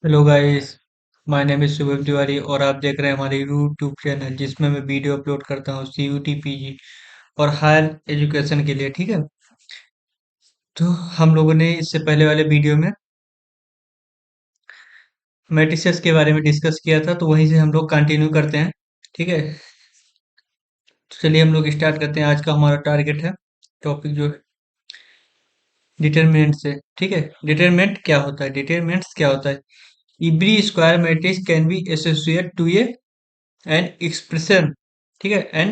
Hello guys. My name is Shubham Tiwari और आप देख रहे हैं हमारे यूट्यूब चैनल जिसमें मैं वीडियो अपलोड करता हूँ सीयूटी पीजी और हायर एजुकेशन के लिए। ठीक है। तो हम लोगों ने इससे पहले वाले वीडियो में मैट्रिसेस के बारे में डिस्कस किया था, तो वहीं से हम लोग कंटिन्यू करते हैं। ठीक है। तो चलिए हम लोग स्टार्ट करते हैं। आज का हमारा टारगेट है, टॉपिक जो है डिटरमिनेंट से। ठीक है। डिटरमिनेंट क्या होता है, डिटरमिनेंट्स क्या होता है। Every square matrix can be associate to a an expression. ठीक है। एन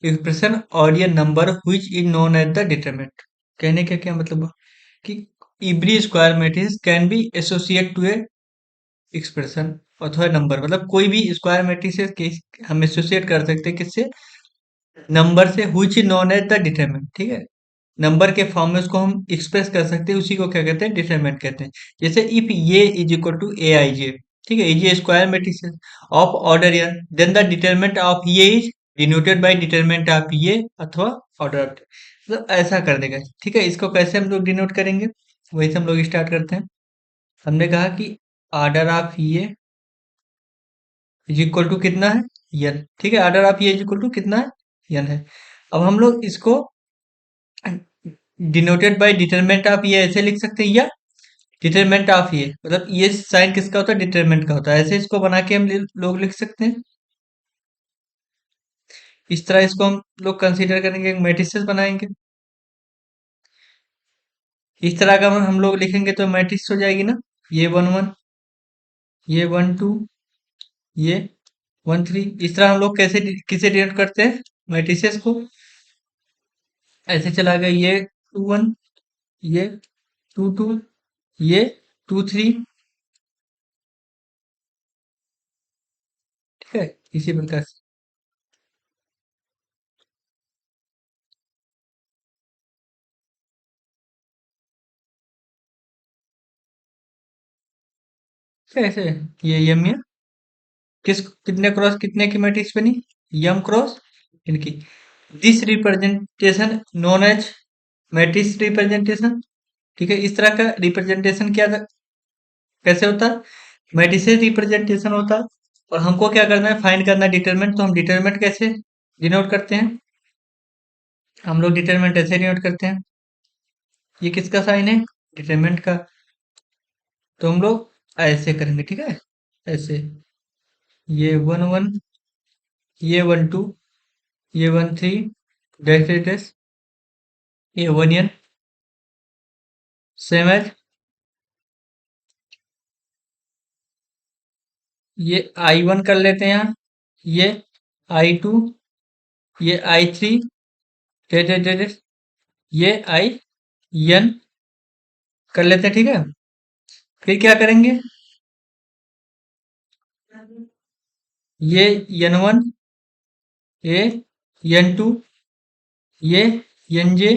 एक्सप्रेशन और ये number which is known as the determinant. कहने का क्या मतलब हुआ कि every square matrix can be associate to a expression अथवा नंबर, मतलब कोई भी स्क्वायर मैट्रिक्स के हम एसोसिएट कर सकते हैं किससे, नंबर से, which is known as the determinant. ठीक है। नंबर के फॉर्म में उसको हम एक्सप्रेस कर सकते हैं, उसी को क्या कहते हैं, डिटरमिनेंट कहते हैं। जैसे इफ ये is equal to A I J. ठीक है। A square matrix of order N, then the determinant of ये is denoted by determinant of A अथवा ऑर्डर ऑफ, मतलब ऐसा कर देगा। ठीक है। इसको कैसे हम लोग डिनोट करेंगे, वही से हम लोग स्टार्ट करते हैं। हमने कहा कि ऑर्डर ऑफ ये इज इक्वल टू कितना है, एन। ठीक है। ऑर्डर ऑफ ये इज इक्वल टू कितना है, एन है। अब हम लोग इसको डिनोटेड बाय डिटरमिनेंट ऑफ ये ऐसे लिख सकते हैं, या डिटरमिनेंट ऑफ ये, मतलब ये साइन किसका होता है, डिटरमिनेंट का होता है। ऐसे इसको बना के हम लोग लिख सकते हैं। इस तरह इसको हम लोग कंसीडर करेंगे, मैट्रिसेस बनाएंगे। इस तरह का हम लोग लिखेंगे तो मैट्रिक्स हो जाएगी ना। ये वन वन, ये वन टू, ये वन थ्री। इस तरह हम लोग कैसे किसे डिनोट करते हैं, मैट्रिसेस को। ऐसे चला गया, ये टू वन, ये टू टू, ये टू थ्री। ठीक है। इसी प्रकार से कैसे, ये यम या किस, कितने क्रॉस कितने की मैट्रिक्स बनी, यम क्रॉस इनकी। This representation known as matrix representation. ठीक है। इस तरह का रिप्रेजेंटेशन कैसे होता है, मैट्रिसेस रिप्रेजेंटेशन होता है। और हमको क्या करना है, फाइंड करना है डिटरमिनेंट। तो हम डिटरमिनेंट कैसे डिनोट करते हैं, हम लोग डिटरमिनेंट ऐसे डिनोट करते हैं। ये किसका साइन है, डिटरमिनेंट का। तो हम लोग ऐसे करेंगे। ठीक है। ऐसे, ये वन वन, ये वन टू, ये one three, dash dash dash, ये वन एन, सेम एज, ये आई वन कर लेते हैं यहाँ, ये आई टू, ये I three, dash dash dash dash, A I N कर लेते हैं। ठीक है। फिर क्या करेंगे, ये एन वन, ये एन टू, ये n j,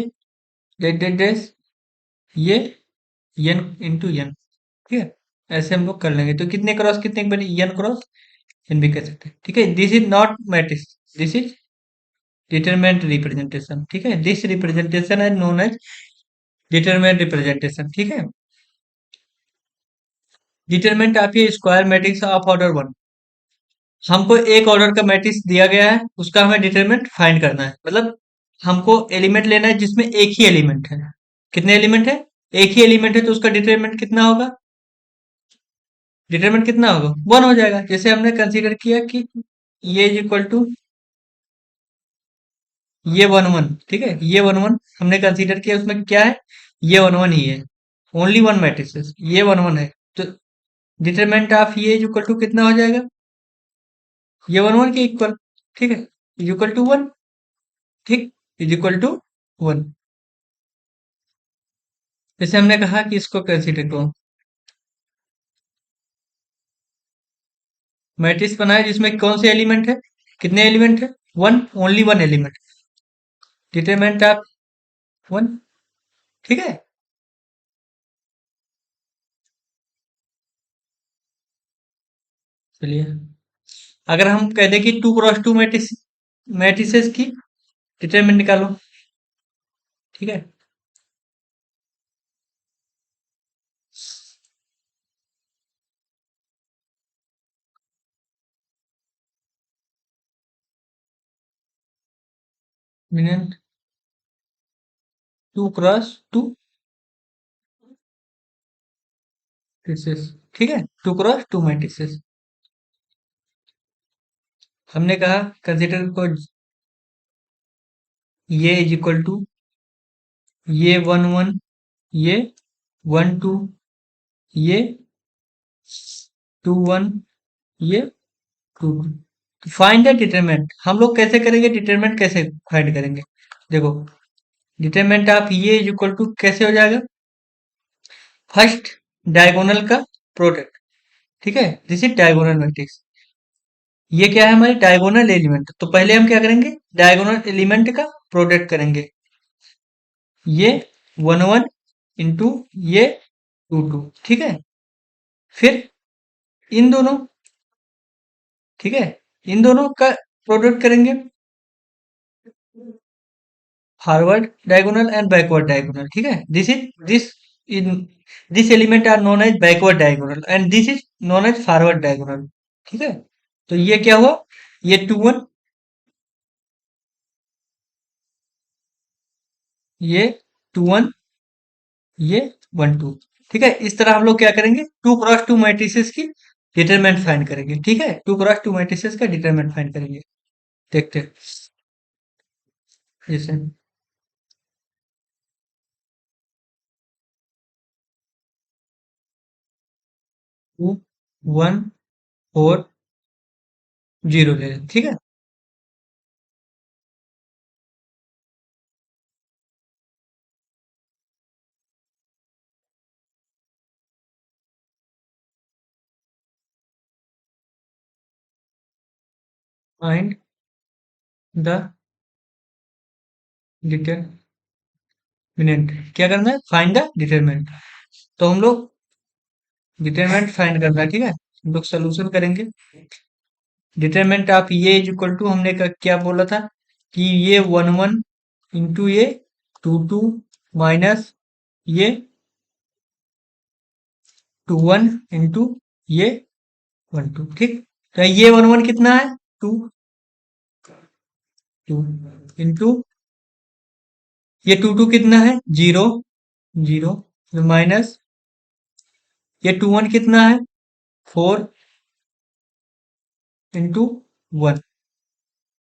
dash dash dash, ये एन इंटू एन। ठीक है। ऐसे हम लोग कर लेंगे तो कितने क्रॉस कितने की बनी, एन क्रॉस एन भी कह सकते हैं। ठीक है। This is not matrix, this is determinant representation. ठीक है। This representation is known as determinant representation. ठीक है। डिटरमिनेंट ऑफ ये square matrix of order one. हमको एक ऑर्डर का मैट्रिक्स दिया गया है, उसका हमें डिटरमिनेंट फाइंड करना है। मतलब हमको एलिमेंट लेना है जिसमें एक ही एलिमेंट है। कितने एलिमेंट है, एक ही एलिमेंट है, तो उसका डिटरमिनेंट कितना होगा, डिटरमिनेंट कितना होगा, वन हो जाएगा। जैसे हमने कंसीडर किया कि ये इज इक्वल टू ये वन वन। ठीक है। ये वन वन हमने कंसीडर किया, उसमें क्या है, ये वन वन ही है, ओनली वन मैट्रिक्स, ये वन वन है। तो डिटरमिनेंट ऑफ ये इज इक्वल टू कितना हो जाएगा, ये वन वन के इक्वल। ठीक है। Is equal to one. ठीक। Is equal to one. जैसे हमने कहा कि इसको कंसीडर करो, मैट्रिक्स बनाए जिसमें कौन से एलिमेंट है, कितने एलिमेंट है, one, only one element, determinant of one. ठीक है। चलिए, अगर हम कह दें कि two cross two matrix, matrices की डिटरमिनेंट निकालो। ठीक है। Minute 2 cross 2 matrices. ठीक है, 2 क्रॉस 2 मैट्रिसेस। हमने कहा कंसिडर को ये इज इक्वल टू ये 1 1, ये 1 2, ये 2 1, ये 2 2। Find the determinant. हम लोग कैसे करेंगे डिटरमिनेंट, कैसे फाइंड करेंगे? देखो, डिटरमिनेंट ऑफ ये इज इक्वल टू कैसे हो जाएगा? फर्स्ट डायगोनल का प्रोडक्ट। ठीक है, दिस इज डायगोनल मैट्रिक्स। ये क्या है? हमारी डायगोनल एलिमेंट। तो पहले हम क्या करेंगे? डायगोनल एलिमेंट का प्रोडक्ट करेंगे। ये 1 1 इंटू ये 2 2। ठीक है, फिर इन दोनों, ठीक है, इन दोनों का प्रोडक्ट करेंगे। Forward diagonal and backward diagonal. ठीक है, this in this element are known as backward diagonal and this is known as forward diagonal. ठीक है, तो ये क्या हुआ? ये 2 1, ये 2 1, ये 1 2। ठीक है, इस तरह हम लोग क्या करेंगे? 2 क्रॉस 2 मैट्रिसेस की डिटरमिनेंट फाइंड करेंगे। ठीक है, 2 क्रॉस 2 मैट्रिसेस का डिटरमिनेंट फाइंड करेंगे। देखते हैं। जैसे 2 1 4 0 ले लें। ठीक है, फाइंड द डिटरमिनेंट। क्या करना है? Find the determinant. तो हम लोग डिटरमिनेंट फाइंड करना है। ठीक है, हम लोग सोल्यूशन करेंगे। डिटरमिनेंट ऑफ ये इज इक्वल टू, हमने क्या बोला था कि ये 1 1 इंटू ये 2 2 माइनस ये 2 1 इंटू ये 1 2। ठीक, तो ये 1 1 कितना है? 2 2 इंटू ये 2 2 कितना है? 0 0 माइनस ये 2 1 कितना है? 4 इंटू 1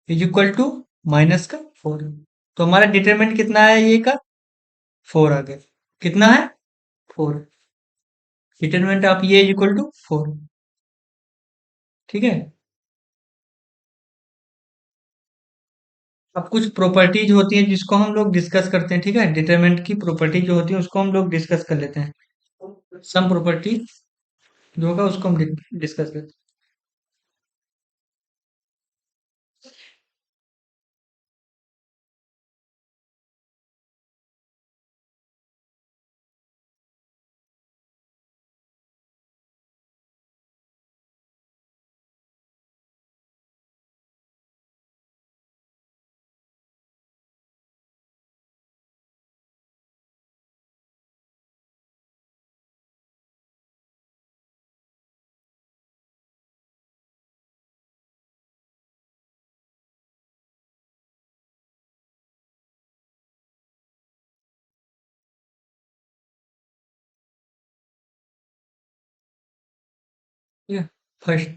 इज इक्वल टू -4। तो हमारा डिटरमिनेंट कितना है ये का? 4 आ गया। कितना है? 4। डिटरमिनेंट ऑफ ये इज इक्वल टू 4। ठीक है, अब कुछ प्रॉपर्टीज होती हैं जिसको हम लोग डिस्कस करते हैं। ठीक है, डिटरमिनेंट की प्रॉपर्टी जो होती है उसको हम लोग डिस्कस कर लेते हैं। सम प्रॉपर्टी जो होगा उसको हम डिस्कस करते हैं। ठीक है, फर्स्ट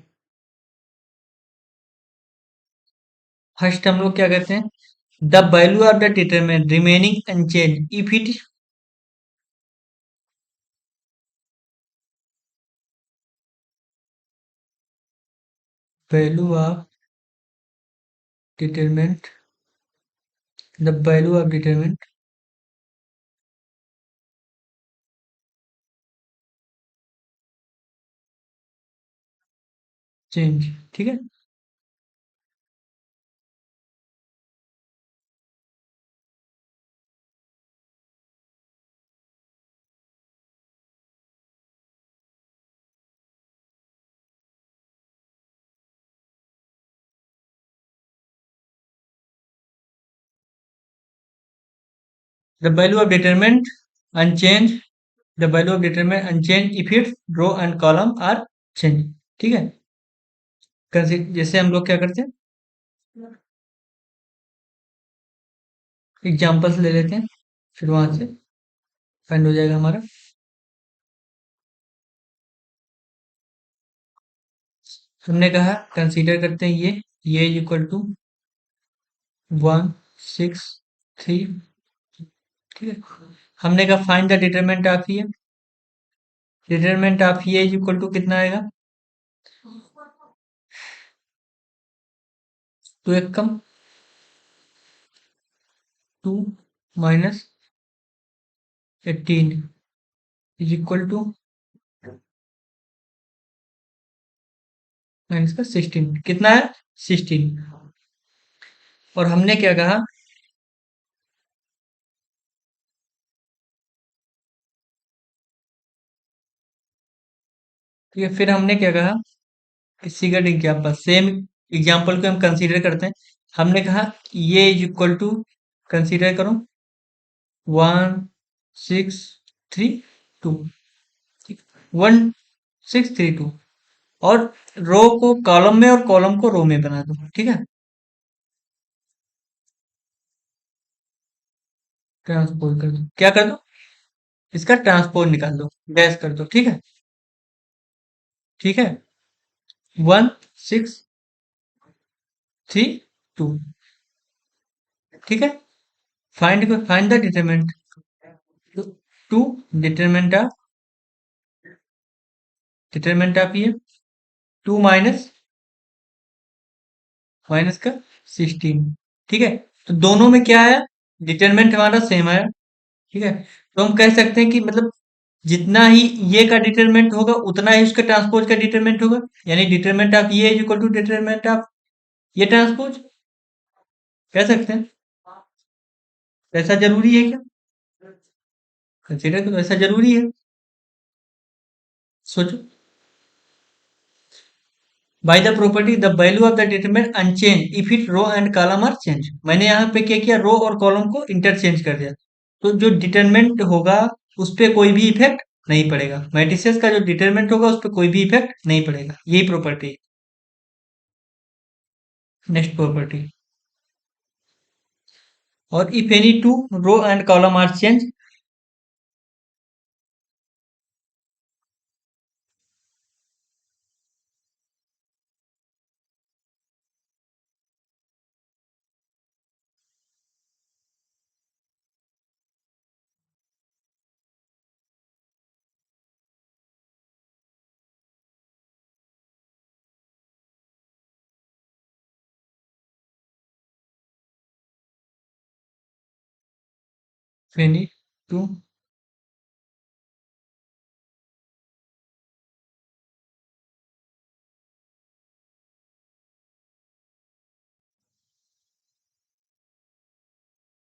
फर्स्ट हम लोग क्या कहते हैं? The value of the determinant remaining unchange if it value of determinant, the value of determinant change. ठीक है, the value of determinant unchange, the value of determinant unchange if its row and column are change. ठीक है, जैसे हम लोग क्या करते हैं? एग्जाम्पल्स ले लेते हैं, फिर वहां से फाइंड हो जाएगा हमारा। हमने कहा कंसीडर करते हैं ये इज इक्वल टू 1 6 3, ठीक है। हमने कहा फाइंड द डिटरमिनेंट ऑफ ये, डिटरमिनेंट ऑफ ये इज इक्वल टू कितना आएगा, टू एक कम 2 - 18 इज इक्वल टू माइनस का 16, कितना है 16। और हमने क्या कहा, ठीक है, फिर हमने क्या कहा, इसी का एग्जाम्पल, सेम एग्जाम्पल को हम कंसीडर करते हैं। हमने कहा ये इज इक्वल टू, कंसीडर करो 1 6 3 2, 1 6 3 2, और रो को कॉलम में और कॉलम को रो में बना दो, ठीक है। ट्रांसपोज कर दो, क्या कर दो, इसका ट्रांसपोज निकाल दो, डैश कर दो, ठीक है। ठीक है, 1 6 3 2, ठीक है। Find the determinant, two determinant of ये 2 माइनस माइनस का 16, ठीक है। तो दोनों में क्या आया, डिटरमिनेंट हमारा सेम आया, ठीक है। तो हम कह सकते हैं कि मतलब जितना ही ये का डिटरमिनेंट होगा उतना ही उसका ट्रांसपोज का डिटरमिनेंट होगा, यानी डिटरमिनेंट ऑफ ये is equal to determinant of ये ट्रांसपोज, कह सकते हैं। ऐसा जरूरी है क्या, कंसीडर करो, ऐसा जरूरी है, सोचो। By the property the value of the determinant unchange if it row and column are change, मैंने यहाँ पे क्या किया, रो और कॉलम को इंटरचेंज कर दिया, तो जो डिटरमिनेंट होगा उस पर कोई भी इफेक्ट नहीं पड़ेगा, मैट्रिसेस का जो डिटरमिनेंट होगा उस पर कोई भी इफेक्ट नहीं पड़ेगा, यही प्रॉपर्टी। नेक्स्ट प्रॉपर्टी, और if any two row and column are change, any two,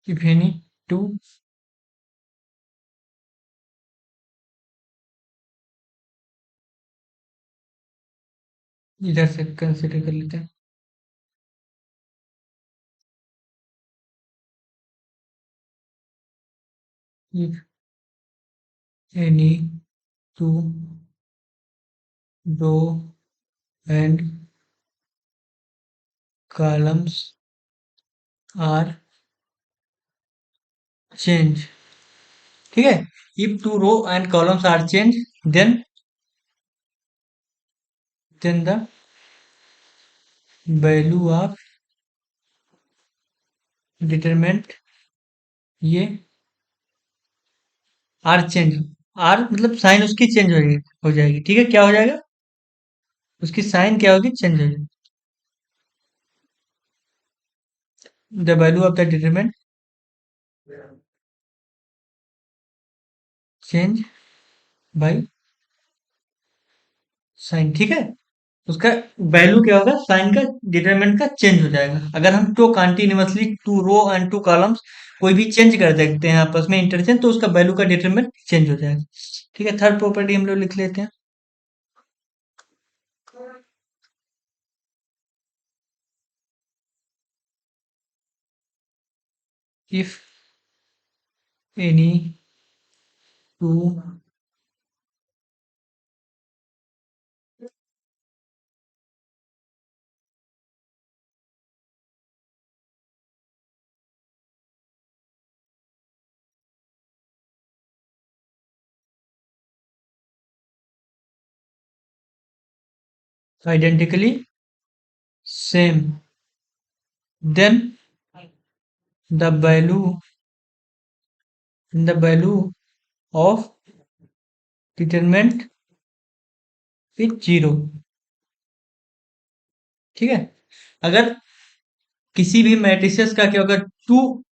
if any two, इधर से कंसिडर कर लेते हैं, if any two row and columns are change, ठीक है। If two row and columns are change, then the value of determinant ये are change, आर मतलब साइन उसकी चेंज हो जाएगी, ठीक है। क्या हो जाएगा, उसकी साइन क्या होगी, चेंज हो जाएगी। The value of the determinant change by sine, ठीक है। उसका वैल्यू क्या होगा, साइन का, डिटरमिनेंट का चेंज हो जाएगा। अगर हम two continuously two row and two columns कोई भी चेंज कर देते हैं आपस में इंटरचेंज, तो उसका वैल्यू का डिटरमिनेंट चेंज हो जाएगा, ठीक है। थर्ड प्रॉपर्टी हम लोग लिख लेते हैं, if any two identically same, then the value of determinant is zero. ठीक है। अगर किसी भी मैट्रिसेस का क्या होगा, टू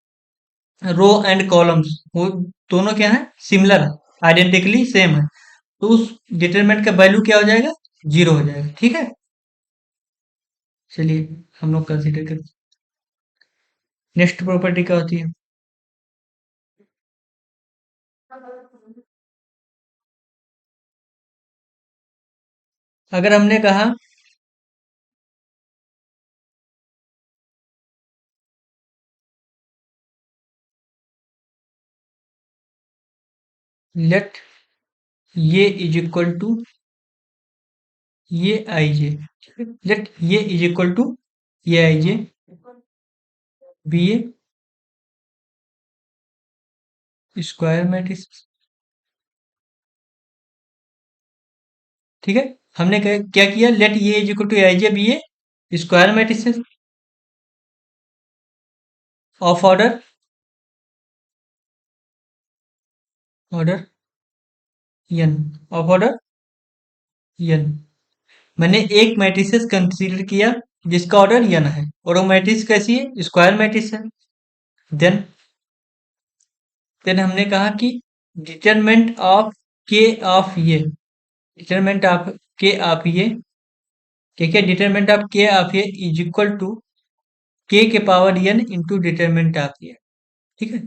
रो एंड कॉलम्स वो दोनों क्या है, सिमिलर है, आइडेंटिकली सेम है, तो उस डिटरमिनेंट का वैल्यू क्या हो जाएगा, जीरो हो जाएगा। ठीक है। चलिए हम लोग कंसीडर करते हैं। नेक्स्ट प्रॉपर्टी क्या होती है, अगर हमने कहा लेट ये इज इक्वल टू ये आई जे, लेट ये इज इक्वल टू ये आई जे बी ए स्क्वायर मैट्रिक्स। ठीक है। हमने क्या किया, लेट ये is equal to i J be a square matrix of order n, of order n. मैंने एक मैट्रिसेस कंसीडर किया जिसका ऑर्डर एन है, और वो मैट्रिक्स कैसी है, स्क्वायर मैट्रिक्स है। देन हमने कहा कि डिटरमिनेंट ऑफ के ऑफ ये, डिटरमिनेंट ऑफ के ऑफ ये, ठीक है, डिटरमिनेंट ऑफ के ऑफ ये is equal to k power n into determinant of ये। ठीक है,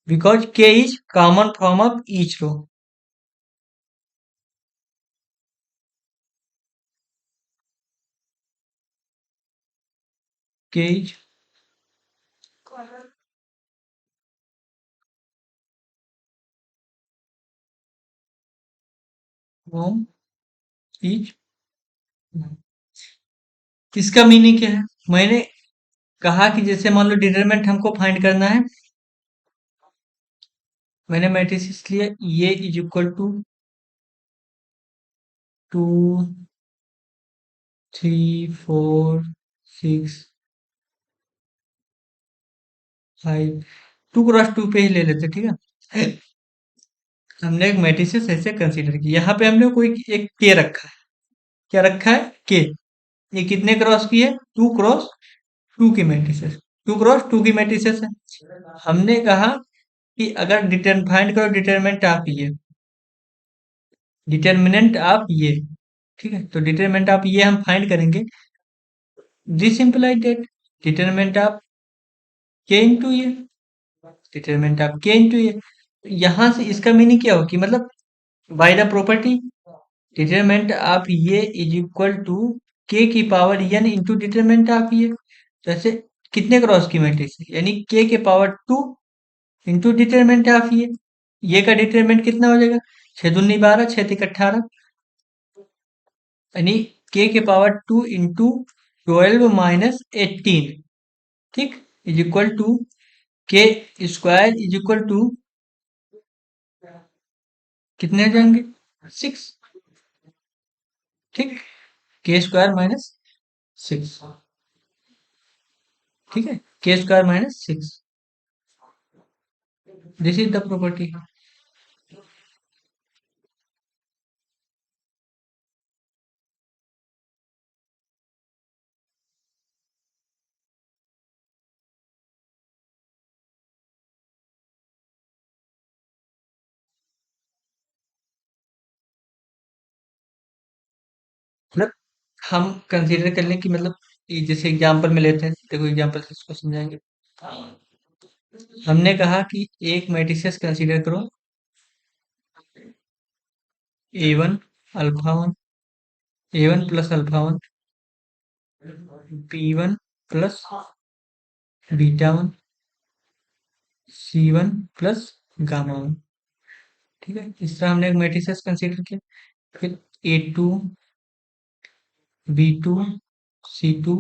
because k is common form of each row. K is form each. इसका meaning क्या है, मैंने कहा कि जैसे मान लो डिटरमिनेंट हमको फाइंड करना है, मैंने मैट्रिक्स लिया ये इज इक्वल टू 2 3 4 6 5, 2 क्रॉस 2 पे ही ले लेते। ठीक है। हमने एक मैट्रिसेस ऐसे कंसीडर की, यहाँ पे हमने कोई एक के रखा है, क्या रखा है, के। ये कितने क्रॉस की है, 2 क्रॉस 2 की मैट्रिसेस, 2 क्रॉस 2 की मैट्रिसेस है। हमने कहा कि अगर फाइंड करो डिटरमिनेंट आप ये, डिटरमिनेंट आप ये, ठीक है, तो डिटरमिनेंट आप ये हम फाइंड करेंगे, दिस इम्प्लाई दैट डिटरमिनेंट आप के इंटू ये, डिटरमिनेंट आप के इंटू ये। यहां से इसका मीनिंग क्या हो कि मतलब बाय द प्रॉपर्टी डिटरमिनेंट आप ये इज इक्वल टू के की पावर एन इंटू डिटरमिनेंट आप ये। जैसे कितने क्रॉस की मैट्रिक्स है, यानी के पावर 2 इंटू डिटरमिनेंट आप ये का डिटरमिनेंट कितना हो जाएगा, 6 दूनी 12, 6 3 18, यानी के पावर 2 इंटू 12 - 18, ठीक, इज इक्वल टू के स्क्वायर इज इक्वल टू कितने आ जाएंगे, 6। ठीक, के स्क्वायर माइनस 6। ठीक है, के square minus 6, this is the property. मतलब हम कंसीडर कर लें कि मतलब ये जैसे एग्जांपल में लेते हैं, देखो एग्जांपल से इसको समझाएंगे। हमने कहा कि एक मैट्रिसेस कंसीडर करो, A1 alpha 1, A1 plus alpha 1, B1 plus beta 1, C1 plus gamma 1। ठीक है, इस तरह हमने एक मैट्रिसेस कंसीडर किया। फिर A2 B2 C2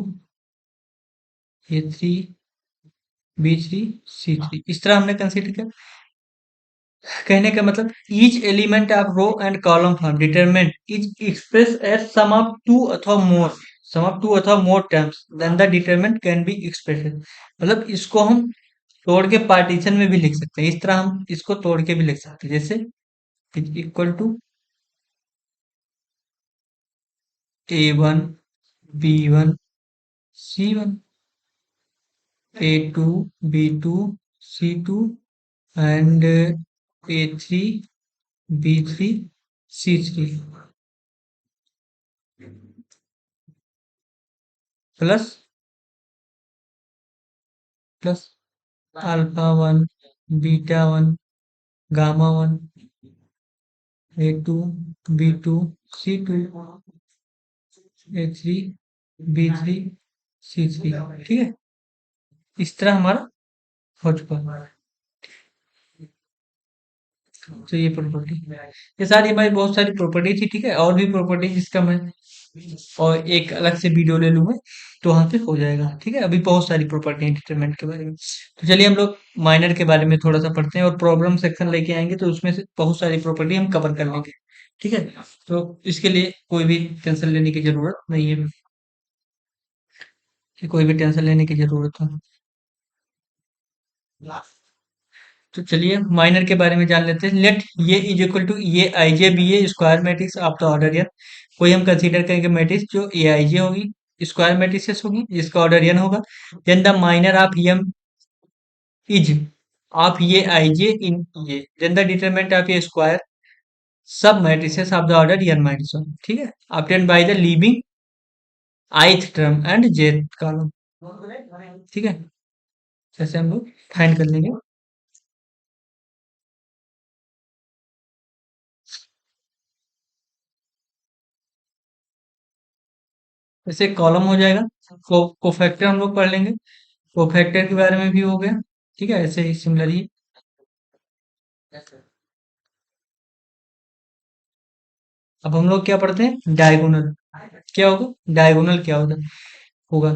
A3 B3 C3, इस तरह हमने कंसीडर किया। कहने का मतलब each element of row and column form determinant is express as sum of two अथवा more terms then the determinant can be express. मतलब इसको हम तोड़ के पार्टीशन में भी लिख सकते हैं, इस तरह हम इसको तोड़ के भी लिख सकते हैं, जैसे equal to A1 B1 C1 A2 B2 C2 and A3 B3 C3 plus plus alpha 1 beta 1 gamma 1 A2 B2 C2 A3 B3 C3। ठीक है, इस तरह हमारा हो चुका है। तो ये प्रॉपर्टी, ये सारी हमारी बहुत सारी प्रॉपर्टी थी। ठीक है, और भी प्रॉपर्टी जिसका मैं और एक अलग से वीडियो ले लूंगा तो वहां पे हो जाएगा। ठीक है, अभी बहुत सारी प्रॉपर्टी है डिटरमिनेंट के बारे में। तो चलिए हम लोग माइनर के बारे में थोड़ा सा पढ़ते हैं और प्रॉब्लम सेक्शन लेके आएंगे तो उसमें से बहुत सारी प्रॉपर्टी हम कवर कर लेंगे। ठीक है, तो इसके लिए कोई भी टेंशन लेने की जरूरत नहीं है, कि कोई भी टेंशन लेने की जरूरत हो। तो चलिए माइनर के बारे में जान लेते हैं। लेट ये इज इक्वल टू ये आई जे be a square matrix of the order N. कोई हम कंसीडर करेंगे मैट्रिक्स जो ए आई जे होगी, स्क्वायर मैट्रिक्स होगी जिसका ऑर्डर एन होगा। Then the minor of M is of A I J in A. Then the determinant of a square submatrices of the order N minus one. ठीक है, obtained by the leaving ith term and jth column। ठीक है, जैसे हम लोग find कर लेंगे। जैसे कॉलम हो जाएगा, कोफैक्टर हम लोग पढ़ लेंगे, कोफैक्टर के बारे में भी हो गया। ठीक है, ऐसे ही सिमिलर ही। अब हम लोग क्या पढ़ते हैं, डायगोनल। क्या होगा, डायगोनल क्या होता होगा,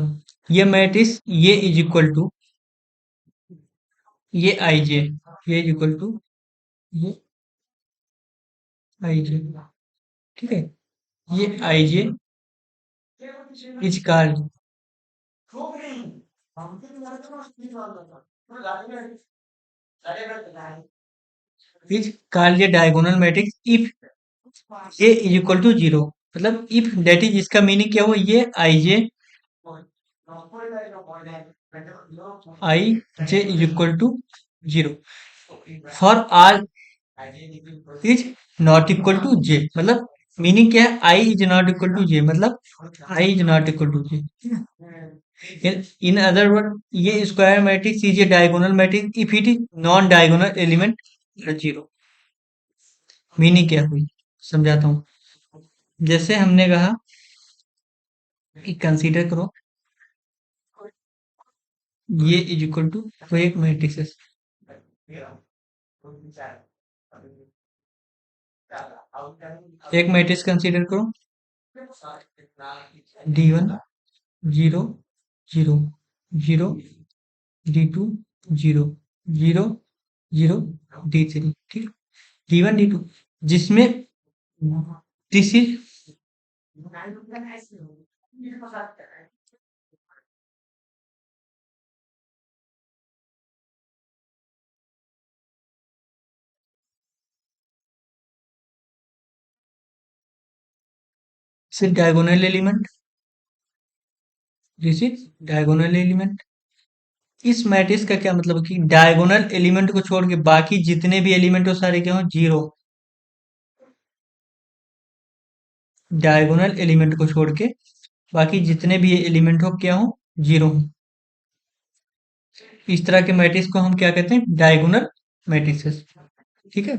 ये मैट्रिक्स ये इज इक्वल टू ये आई जे, ये इज इक्वल टू ये आई जे। ठीक है, A I J is called a diagonal matrix if ये इज इक्वल टू जीरो। मतलब इफ दैट इज, इसका मीनिंग क्या हुआ, A I J is equal to zero for R is not equal to J. मतलब meaning क्या है, I is not equal to J, मतलब आई is not equal to J. In other word a square matrix is a diagonal matrix if it is non diagonal element zero. Meaning क्या हुई, समझाता हूँ। जैसे हमने कहा कि कंसीडर करो ये इज इक्वल टू कोई एक मैट्रिक्स, एक मैट्रिक्स कंसीडर करो D1 zero zero zero D2 zero zero zero D3। ठीक, D1 D2 जिसमें this is diagonal element, this is diagonal element. इस मैट्रिक्स का क्या मतलब है कि डायगोनल एलिमेंट को छोड़ के बाकी जितने भी एलिमेंट हो सारे क्या हो, जीरो। डायगोनल एलिमेंट को छोड़ के बाकी जितने भी एलिमेंट हो क्या हो, जीरो हो। इस तरह के मैट्रिक्स को हम क्या कहते हैं, डायगोनल मैट्रिक्सेस। ठीक है,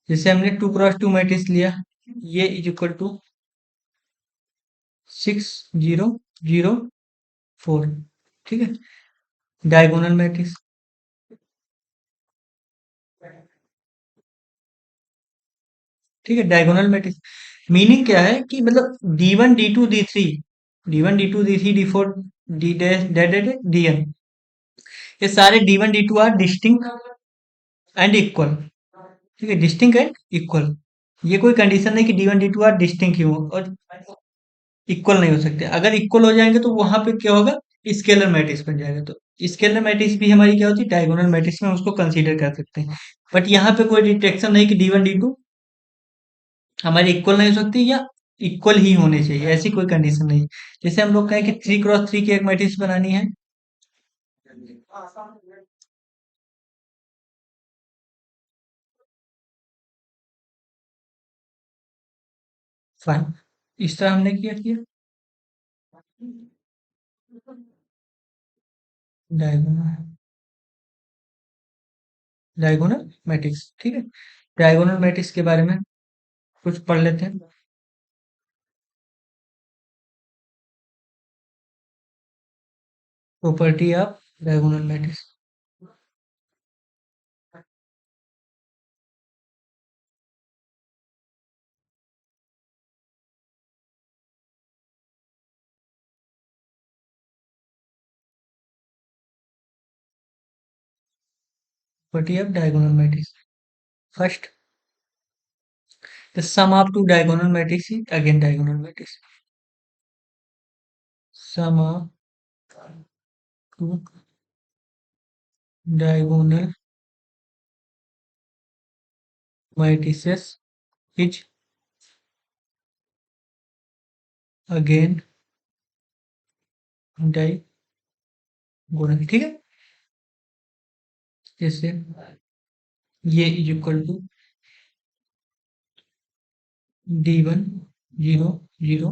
जैसे हमने 2x2 मैट्रिक्स लिया, ये इज इक्वल टू 6 0 0 4। ठीक है, डायगोनल मैट्रिक्स। ठीक है, डायगोनल मैट्रिक्स मीनिंग क्या है कि मतलब D1 D2 D3, D1 D2 D3 D4 D dash dash dash DN, ये सारे D1 D2 are distinct and equal. ठीक है, डिस्टिंक्ट एंड इक्वल। ये कोई कंडीशन नहीं कि D one D two are distinct ही हो और इक्वल नहीं हो सकते। अगर इक्वल हो जाएंगे तो वहां पे क्या होगा, स्केलर मैट्रिक्स बन जाएगा। तो स्केलर मैट्रिक्स भी हमारी क्या होती है, डायगोनल मैट्रिक्स में उसको कंसीडर कर सकते हैं। बट यहाँ पे कोई डिटेक्शन नहीं कि डी वन डी टू हमारे इक्वल नहीं हो सकती या इक्वल ही होने चाहिए, ऐसी कोई कंडीशन नहीं। जैसे हम लोग कहें कि 3 क्रॉस 3 की एक मैट्रिक्स बनानी है। फाइन, इस तरह हमने किया किया डायगोनल डायगोनल मैट्रिक्स। ठीक है, डायगोनल मैट्रिक्स के बारे में कुछ पढ़ लेते हैं। Property of diagonal matrix. Property of diagonal matrix. First, the sum of two diagonal matrix is again diagonal matrix. Sum of two diagonal matrices is again diagonal। ठीक है, जैसे ये is equal to D1 0 0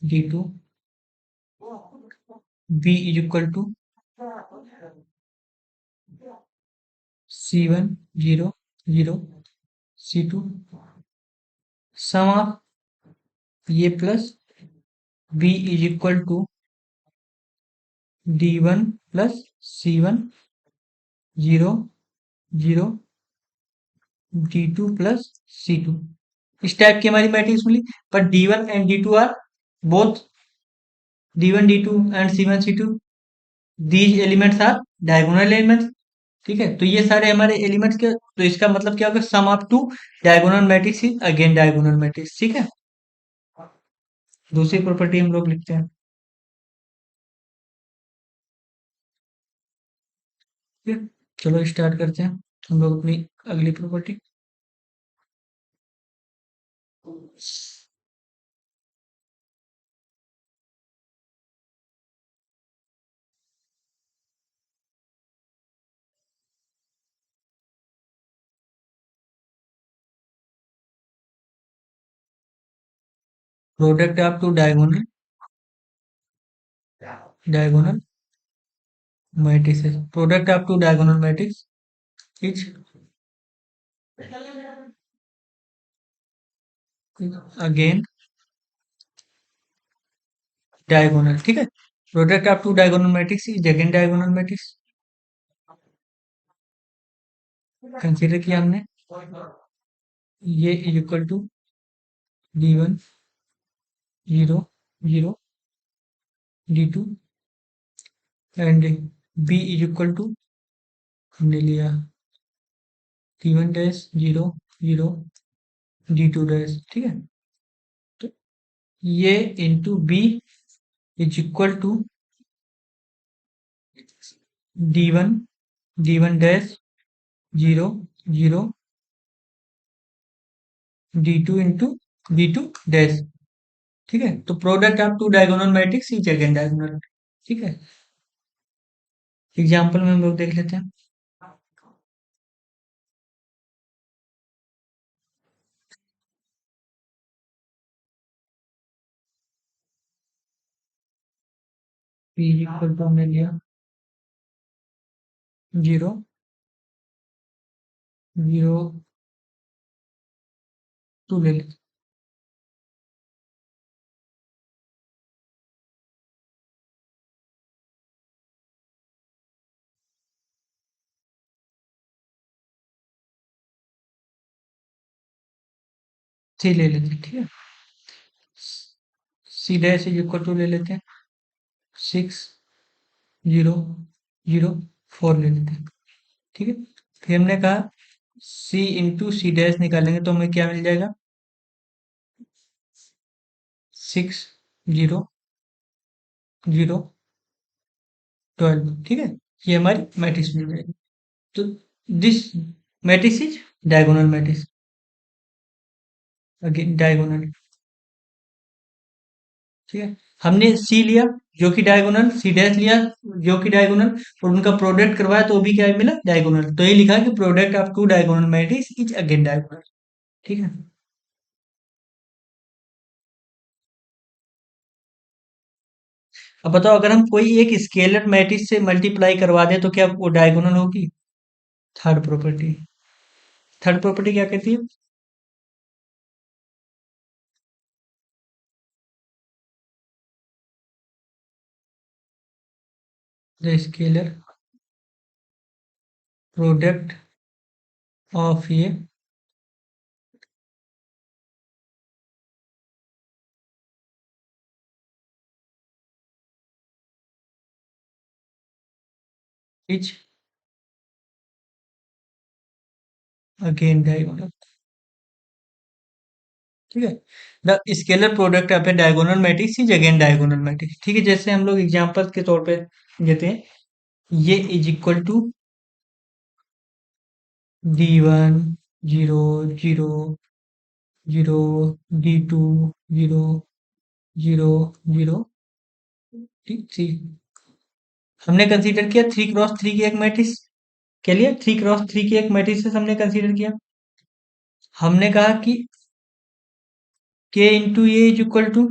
D2, B is equal to C1 0 0 C2, sum of A plus B is equal to D1 plus C1 0 0 D2 plus C2। इस type की हमारी matrix मिली। पर D1 and D2 are both D1 D2 and C1 C2, these elements are diagonal elements. ठीक है, तो ये सारे हमारे एलिमेंट्स के, तो इसका मतलब क्या होगा, sum of two diagonal matrix is again diagonal matrix. ठीक है, दूसरी प्रॉपर्टी हम लोग लिखते हैं। ठीक है, चलो स्टार्ट करते हैं हम लोग अपनी अगली property. Product of two diagonal matrices, product of two diagonal matrix is again diagonal. ठीक है, product of two diagonal matrix is again diagonal matrix. Consider किया हमने, ये is equal to D1 0 0 D2 and B is equal to हमने लिया D1 dash 0 0 D2 dash. ठीक है, तो ये into B is equal to D1 D1 dash 0 0 D2 into D2 dash. ठीक है, तो product of two diagonal matrix is again diagonal. ठीक है, एग्जाम्पल में हम लोग देख लेते हैं। P इज इक्वल टू हमने लिया 0 0 2 ले लेते, C ले लेते हैं। ठीक है, C dash is equal to ले लेते हैं 6 0 0 4 ले लेते हैं। ठीक है, फिर हमने कहा सी इंटू सी डैश निकालेंगे तो हमें क्या मिल जाएगा? 6 0 0 12, ठीक है। ये हमारी मैट्रिक्स मिल जाएगी। तो this matrix is diagonal matrix. Again diagonal, ठीक है। हमने सी लिया जो कि डायगोनल, सी डैश लिया जो कि डायगोनल, और उनका प्रोडक्ट करवाया तो वो भी क्या मिला? डायगोनल। तो ये लिखा है कि product of two diagonal matrix is again diagonal, ठीक है। अब बताओ, अगर हम कोई एक स्केलर मैट्रिक्स से मल्टीप्लाई करवा दें तो क्या वो डायगोनल होगी? Third property. थर्ड प्रॉपर्टी क्या कहती है? द स्केलर प्रोडक्ट ऑफ ये इज अगेन डायगोनल, ठीक है। The scalar product of A diagonal matrix is again diagonal matrix, ठीक है। जैसे हम लोग एग्जांपल के तौर पे देते हैं, ये is equal to D1 0 0 0, D2 0 0 0, three. हमने कंसीडर किया 3 क्रॉस 3 की एक मैट्रिक्स। क्या लिया? 3 क्रॉस 3 की एक मैट्रिक्स हमने कंसीडर किया। हमने कहा कि K into A is equal to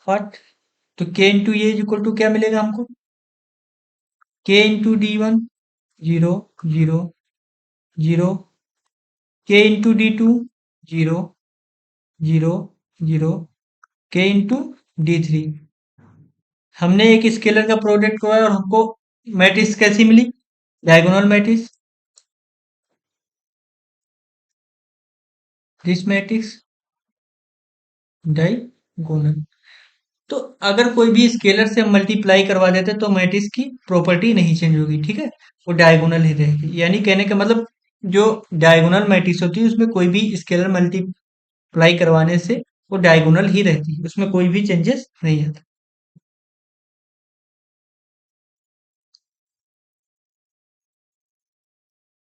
what? तो K into A is equal to क्या मिलेगा हमको? K into D1 0 0 0, K into D2 0 0 0, K into D3। हमने एक स्केलर का प्रोडक्ट हुआ और हमको मैट्रिक्स कैसी मिली? Diagonal matrix. This matrix diagonal. तो अगर कोई भी स्केलर से हम मल्टीप्लाई करवा देते तो मैट्रिक्स की प्रॉपर्टी नहीं चेंज होगी, ठीक है। वो डायगोनल ही रहेगी। यानी कहने का मतलब, जो डायगोनल मैट्रिक्स होती है उसमें कोई भी स्केलर मल्टीप्लाई करवाने से वो डायगोनल ही रहती है, उसमें कोई भी चेंजेस नहीं आता।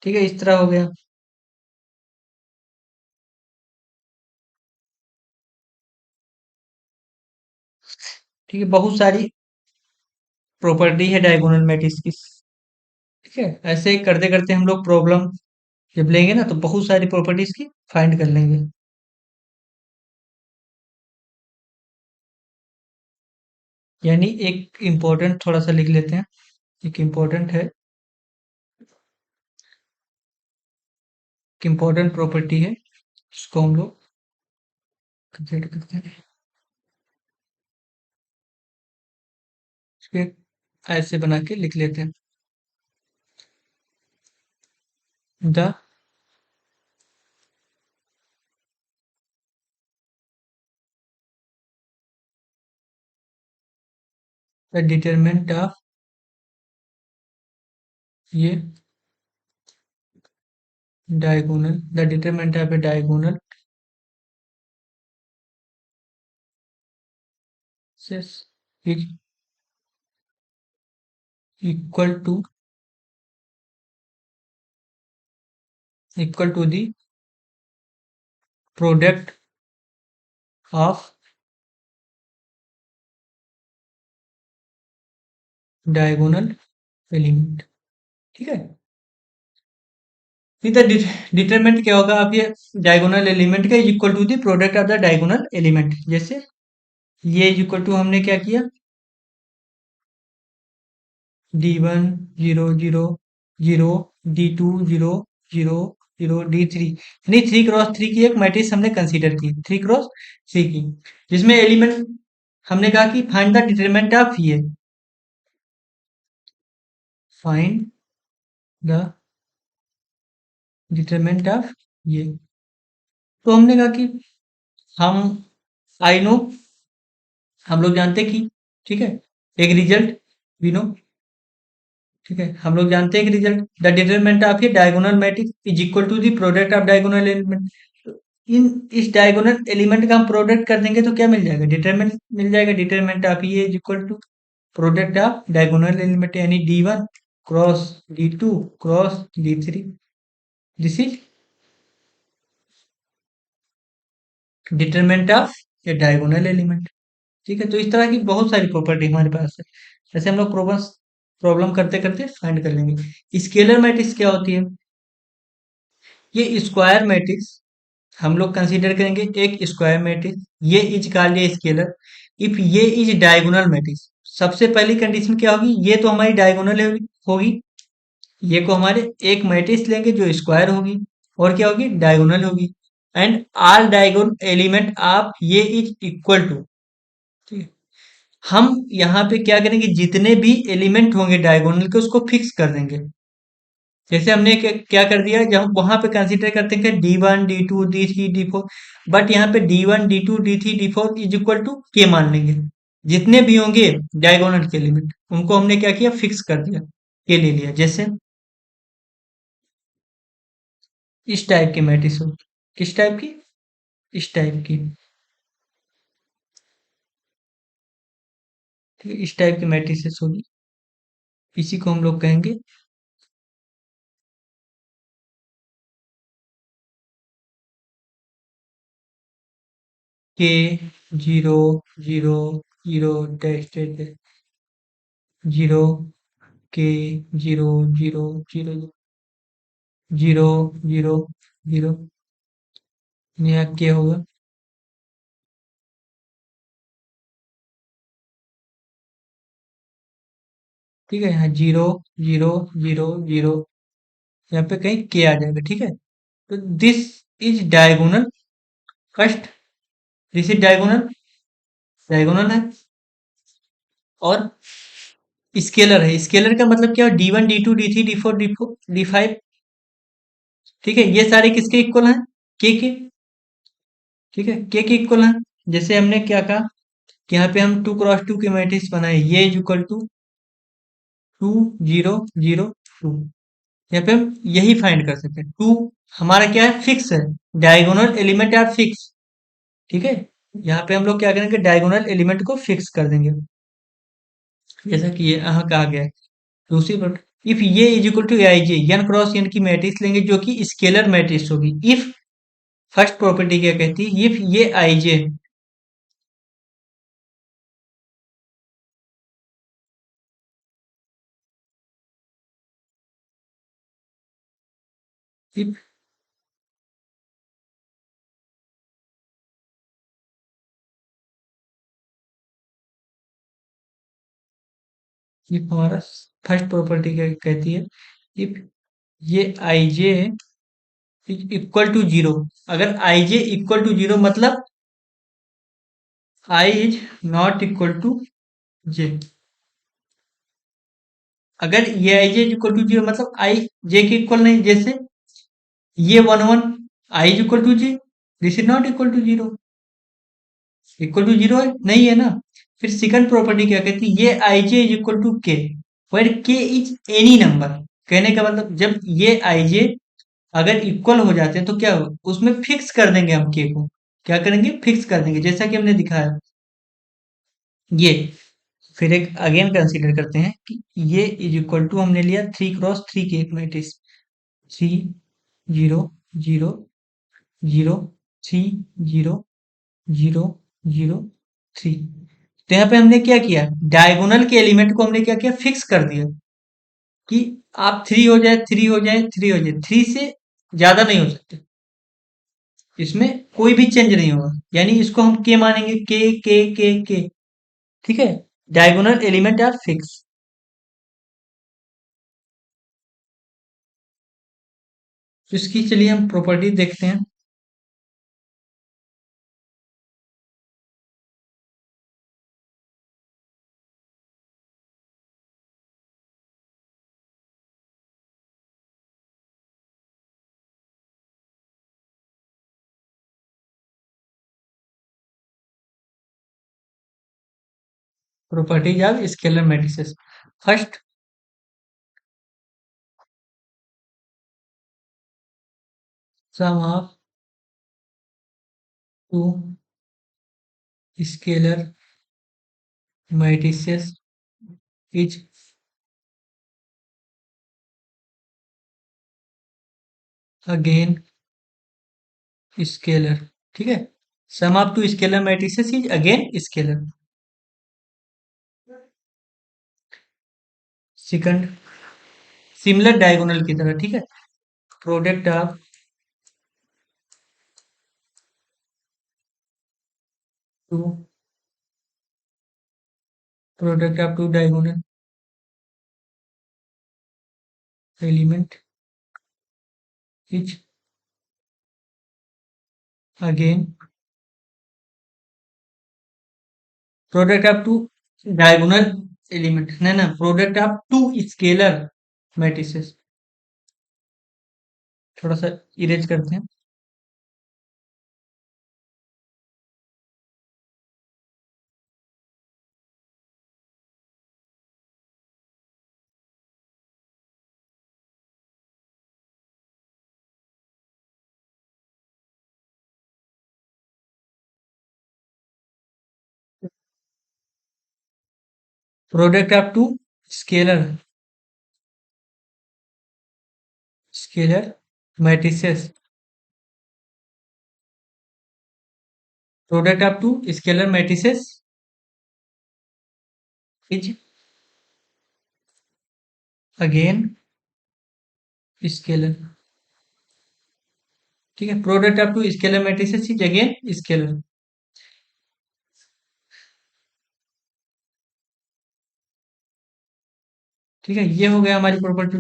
ठीक है, इस तरह हो गया। ठीक है, बहुत सारी प्रॉपर्टी है डायगोनल मैट्रिक्स की। ठीक है, ऐसे ही करते करते हम लोग प्रॉब्लम जब लेंगे ना तो बहुत सारी प्रॉपर्टीज की फाइंड कर लेंगे। यानी एक इम्पोर्टेंट थोड़ा सा लिख लेते हैं। एक इम्पोर्टेंट है, एक इम्पोर्टेंट प्रॉपर्टी है, इसको हम लोग कंसिडर करते हैं। इसको ऐसे बना के लिख लेते हैं। द द डिटरमिनेंट ऑफ ये diagonal, the determinant of A diagonal is equal to the product of diagonal element, ठीक है। द डिटरमिनेंट क्या होगा? आप ये डायगोनल एलिमेंट का is equal to the product of the diagonal element. जैसे ये इज इक्वल टू हमने क्या किया? D1 0 0 0, D2 0 0 0, D3, यानी 3 क्रॉस 3 की एक मैट्रिक्स हमने कंसीडर की, 3 क्रॉस 3 की, जिसमें एलिमेंट हमने कहा कि फाइंड द डिटरमिनेंट ऑफ ये, फाइंड द डिटरमिनेंट ऑफ ये। तो हमने कहा कि हम आई नो, हम लोग जानते हैं कि, ठीक है, एक रिजल्ट वी नो, ठीक है, हम लोग जानते हैं कि result the determinant of A diagonal matrix is equal to the product of diagonal element. In इस डायगोनल एलिमेंट का हम प्रोडक्ट कर देंगे तो क्या मिल जाएगा, डिटरमिनेंट मिल जाएगा। Determinant of A is equal to product of diagonal element यानी D1 cross D2 cross D3। This is determinant of A diagonal element. ठीक है, तो इस तरह की बहुत सारी प्रॉपर्टी हमारे पास है। जैसे हम लोग प्रॉब्लम प्रॉब्लम करते करते फाइंड कर लेंगे। स्केलर मैट्रिक्स क्या होती है? ये स्क्वायर मैट्रिक्स हम लोग कंसीडर करेंगे एक स्क्वायर मैट्रिक्स। ये is called a scalar if ये इज डायगोनल मैट्रिक्स। सबसे पहली कंडीशन क्या होगी, ये तो हमारी डायगोनल होगी। ये को हमारे एक मैट्रिक्स लेंगे जो स्क्वायर होगी और क्या होगी, डायगोनल होगी। And all diagonal element of ये इज इक्वल टू। ठीक है, हम यहाँ पे क्या करेंगे, जितने भी एलिमेंट होंगे डायगोनल के उसको फिक्स कर देंगे। जैसे हमने क्या कर दिया, जब वहां पे कंसीडर करते हैं D1 D2 D3 D4, but यहाँ पे D1 D2 D3 D4 is equal to के मान लेंगे। जितने भी होंगे डायगोनल के एलिमेंट उनको हमने क्या किया, फिक्स कर दिया, के ले लिया। जैसे इस टाइप की मैट्रिक्स होगी। किस टाइप की? इस टाइप की। ठीक है, इस टाइप की मैट्रिसेस होगी। इसी को हम लोग कहेंगे के 0 0 0 के 0 0 0 0 0 यहाँ क्या होगा? ठीक है, यहाँ 0 0 0 0, यहाँ पे कहीं के आ जाएगा। ठीक है, तो this is diagonal. First, this is diagonal, diagonal है। और स्केलर है। स्केलर का मतलब क्या है, D1 D2 D3 D4 D4 D5। ठीक है, ये सारे किसके इक्वल हैं, के। ठीक है, के इक्वल हैं। जैसे हमने क्या कहा कि यहाँ पे हम 2 क्रॉस 2 के मैट्रिक्स बनाए, ये इज इक्वल टू 2 0 0 2। यहाँ पे हम यही फाइंड कर सकते हैं। टू हमारा क्या है, फिक्स है। Diagonal element are fix. ठीक है, यहाँ पे हम लोग क्या करेंगे, डायगोनल एलिमेंट को फिक्स कर देंगे, जैसा कि ये यहाँ कहा गया है। दूसरी बात, इफ ये is equal to i j, n cross n की मैट्रिक्स लेंगे जो कि स्केलर मैट्रिक्स होगी। इफ फर्स्ट प्रॉपर्टी क्या कहती है, इफ ये आई जे, इफ इफ हमारा फर्स्ट प्रॉपर्टी क्या कहती है, इफ ये आई जे इज इक्वल टू जीरो। अगर i j equal to zero मतलब आई is not equal to j. अगर ये आई जे इक्वल टू जीरो मतलब आई जे के इक्वल नहीं। जैसे A 1 1, I is equal to J, this is not equal to zero. Equal to zero है नहीं है ना। फिर सेकंड प्रॉपर्टी क्या कहती है, A I J is equal to के, वेर के इज एनी नंबर। कहने का मतलब जब ये आई जे अगर इक्वल हो जाते हैं तो क्या हो, उसमें फिक्स कर देंगे हम के को। क्या करेंगे, फिक्स कर देंगे, जैसा कि हमने दिखाया। ये फिर एक अगेन कंसीडर करते हैं कि ये इज इक्वल टू हमने लिया 3 क्रॉस 3 की एक मैट्रिक्स। 3 0 0 0 0 0 0 3। तो यहाँ पे हमने क्या किया, डायगोनल के एलिमेंट को हमने क्या किया, फिक्स कर दिया कि आप 3 हो जाए 3 से ज्यादा नहीं हो सकते। इसमें कोई भी चेंज नहीं होगा, यानी इसको हम के मानेंगे, के। ठीक है, डायगोनल एलिमेंट आर फिक्स। तो इसकी चलिए हम प्रॉपर्टी देखते हैं। Properties of scalar matrices. First, sum of two scalar matrices is again scalar। ठीक है, sum of two scalar matrices is again scalar. Second, similar diagonal की तरह। ठीक है, product of two diagonal element is again product of two diagonal element, नहीं ना, product of two scalar matrices. थोड़ा सा इरेज करते हैं। Product of two scalar scalar matrices, product of two scalar matrices is again scalar. ठीक है, product of two scalar matrices is again scalar. ठीक है, ये हो गया हमारी प्रॉपर्टी।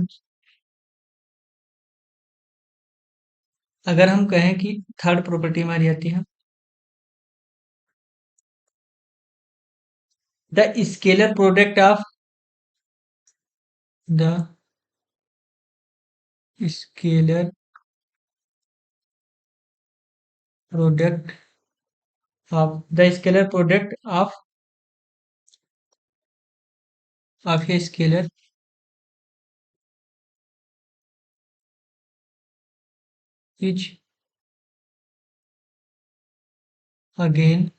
अगर हम कहें कि थर्ड प्रॉपर्टी हमारी आती है, the scalar product of the scalar product of the scalar product of a scalar is again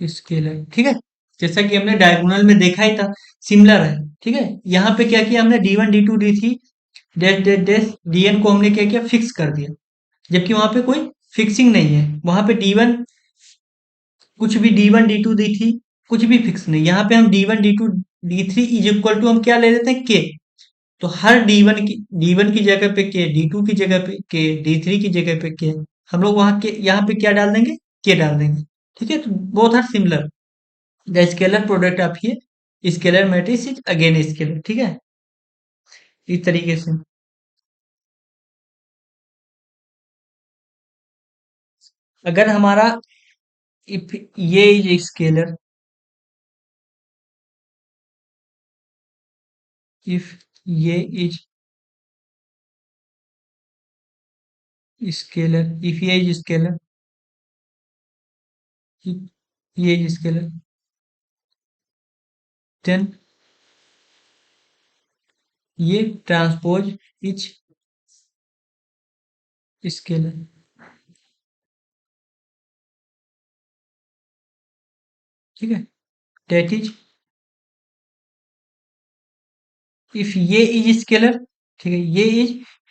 scalar. ठीक है, जैसा कि हमने डायगोनल में देखा ही था, सिमिलर है। ठीक है, यहाँ पे क्या किया हमने, D1 D2 D3 dash dash dash Dn को हमने क्या किया, फिक्स कर दिया, जबकि वहां पे कोई फिक्सिंग नहीं है। वहां पे D1 कुछ भी, D1 D2 D3 कुछ भी फिक्स नहीं। यहाँ पे हम D1 D2 D3 is equal to हम क्या ले लेते हैं, के। तो हर D1 की जगह पे के, D2 की जगह पे के, D3 की जगह पे के, हम लोग वहां के यहाँ पे क्या डाल देंगे, के डाल देंगे। ठीक है, तो both are similar. The scalar product of ये scalar matrix is again scalar. ठीक है, इस तरीके से। अगर हमारा इफ ये इज स्केलर, इफ ये इज स्केलर, इफ ये is scalar, A is scalar, then A transpose is scalar. ठीक है, दैट इज इफ ये इज स्केलर, ठीक है, A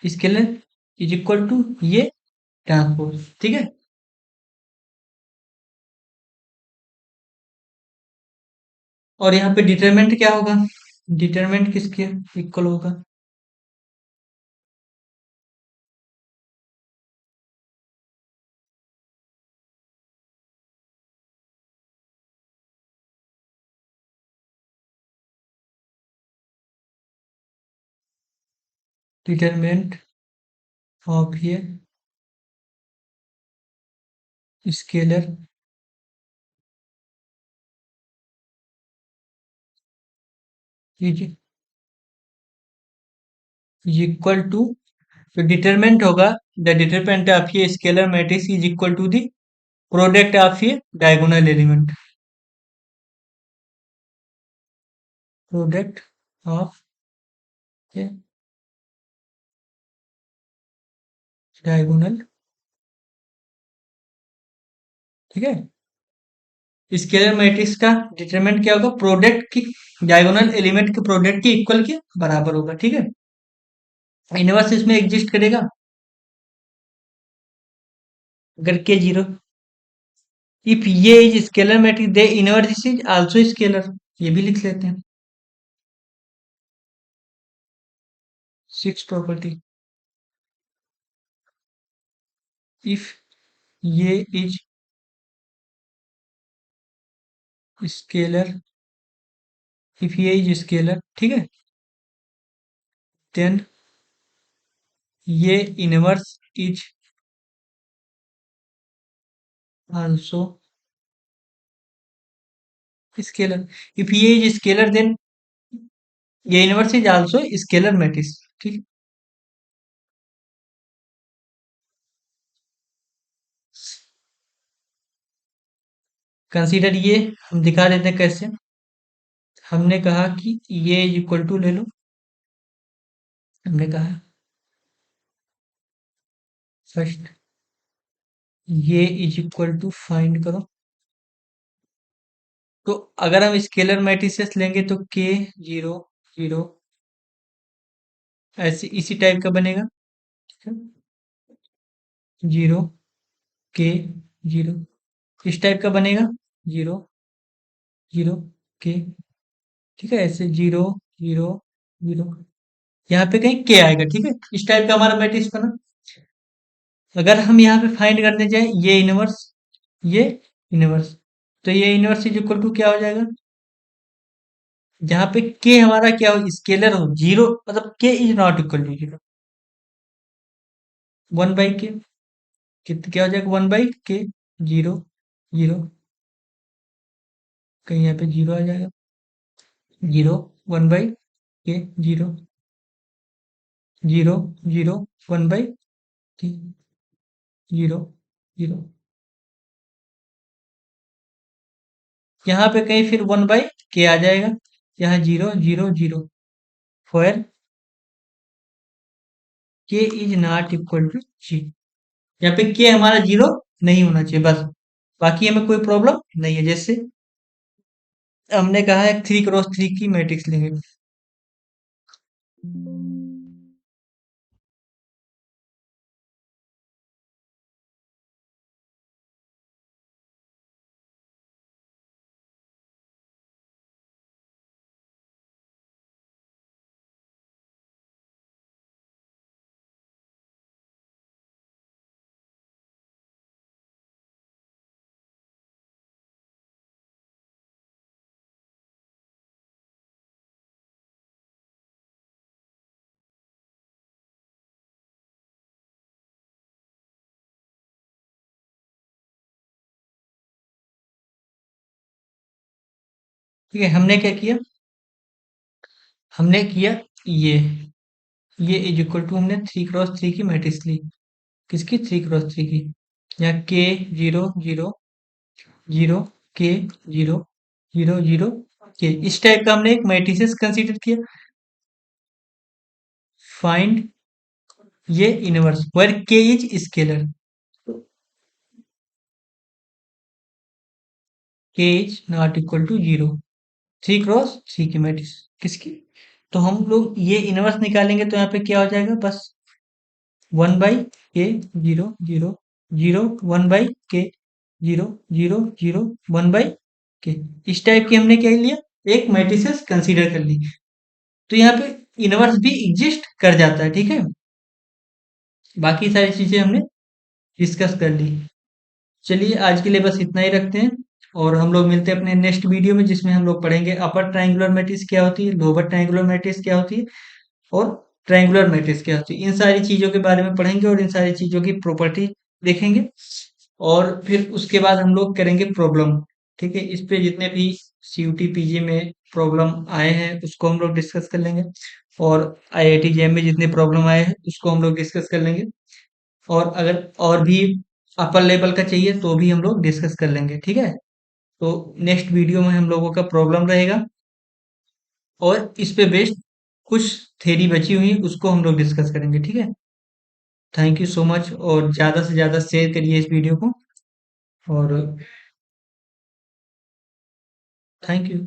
is scalar is equal to A transpose. ठीक है, और यहाँ पे डिटरमिनेंट क्या होगा, डिटरमिनेंट किसके इक्वल होगा, डिटरमिनेंट ऑफ ये स्केलर इज इक्वल टू, तो डिटरमिनेंट होगा, द डिटरमिनेंट ऑफ ये scalar matrix is equal to the product of ये डायगोनल एलिमेंट, प्रोडक्ट ऑफ ये डायगोनल, ठीक है। स्केलर मैट्रिक्स का डिटरमिनेंट क्या होगा? प्रोडक्ट की, डायगोनल एलिमेंट के प्रोडक्ट के इक्वल के बराबर होगा, ठीक है। इनवर्स इसमें एग्जिस्ट करेगा अगर के जीरो। इफ ये is scalar matrix they inverse is also scalar, ये भी लिख लेते हैं। सिक्स प्रॉपर्टी, इफ ये इज स्केलर, इफ ये इज स्केलर, ठीक है, देन ये inverse is also scalar. If ये इज स्केलर देन ये inverse is also scalar matrix, ठीक। कंसीडर ये हम दिखा देते हैं कैसे। हमने कहा कि ये इज इक्वल टू ले लो, हमने कहा फर्स्ट ये इज इक्वल टू फाइंड करो। तो अगर हम स्केलर मैट्रिसेस लेंगे तो के जीरो जीरो ऐसे इसी टाइप का बनेगा, ठीक है। जीरो के जीरो इस टाइप का बनेगा, जीरो जीरो के, ठीक है, ऐसे जीरो जीरो जीरो, यहाँ पे कहीं के आएगा, ठीक है। इस टाइप का हमारा मैट्रिक्स बना। अगर हम यहाँ पे फाइंड करने जाए ये इनवर्स, ये इनवर्स, तो ये इनवर्स इज इक्वल टू क्या हो जाएगा? जहाँ पे के हमारा क्या हो, स्केलर हो, जीरो मतलब k is not equal to zero, one by k, क्या हो जाएगा? वन बाई के, जीरो जीरो, कहीं यहाँ पे जीरो आ जाएगा, जीरो वन बाई के, zero zero zero one by के, जीरो जीरो, यहाँ पे कहीं फिर वन बाई के आ जाएगा, यहाँ जीरो जीरो जीरो, फॉर के इज नॉट इक्वल टू जी। यहाँ पे के हमारा जीरो नहीं होना चाहिए बस, बाकी हमें कोई प्रॉब्लम नहीं है। जैसे हमने कहा है थ्री क्रॉस थ्री की मैट्रिक्स लेंगे, ठीक है। हमने क्या किया, हमने किया ये इज इक्वल टू, हमने थ्री क्रॉस थ्री की मैट्रिक्स ली, किसकी? थ्री क्रॉस थ्री की। यहाँ k zero zero zero k zero zero zero k, इस टाइप का हमने एक मैट्रिसेस कंसीडर किया। फाइंड ये inverse where k is scalar, k is not equal to zero, three cross three की मैट्रिक्स किसकी? तो हम लोग ये इनवर्स निकालेंगे तो यहाँ पे क्या हो जाएगा? बस वन बाई के zero zero zero, one by के zero zero zero, one by K, इस टाइप की हमने क्या लिया? एक मैट्रिसेस कंसीडर कर ली। तो यहाँ पे इनवर्स भी एग्जिस्ट कर जाता है, ठीक है। बाकी सारी चीजें हमने डिस्कस कर ली। चलिए आज के लिए बस इतना ही रखते हैं, और हम लोग मिलते हैं अपने नेक्स्ट वीडियो में, जिसमें हम लोग पढ़ेंगे अपर ट्रायंगुलर मैट्रिक्स क्या होती है, लोअर ट्रायंगुलर मैट्रिक्स क्या होती है, और ट्रायंगुलर मैट्रिक्स क्या होती है। इन सारी चीजों के बारे में पढ़ेंगे और इन सारी चीजों की प्रॉपर्टी देखेंगे, और फिर उसके बाद हम लोग करेंगे प्रॉब्लम, ठीक है। इस पे जितने भी सीयूटी पीजी में प्रॉब्लम आए हैं उसको हम लोग डिस्कस कर लेंगे, और आईआईटी जेएम में जितने प्रॉब्लम आए हैं उसको हम लोग डिस्कस कर लेंगे, और अगर और भी अपर लेवल का चाहिए तो भी हम लोग डिस्कस कर लेंगे, ठीक है। तो नेक्स्ट वीडियो में हम लोगों का प्रॉब्लम रहेगा, और इस पे बेस्ड कुछ थ्योरी बची हुई उसको हम लोग डिस्कस करेंगे, ठीक है। थैंक यू सो मच और ज़्यादा से ज़्यादा शेयर करिए इस वीडियो को और थैंक यू।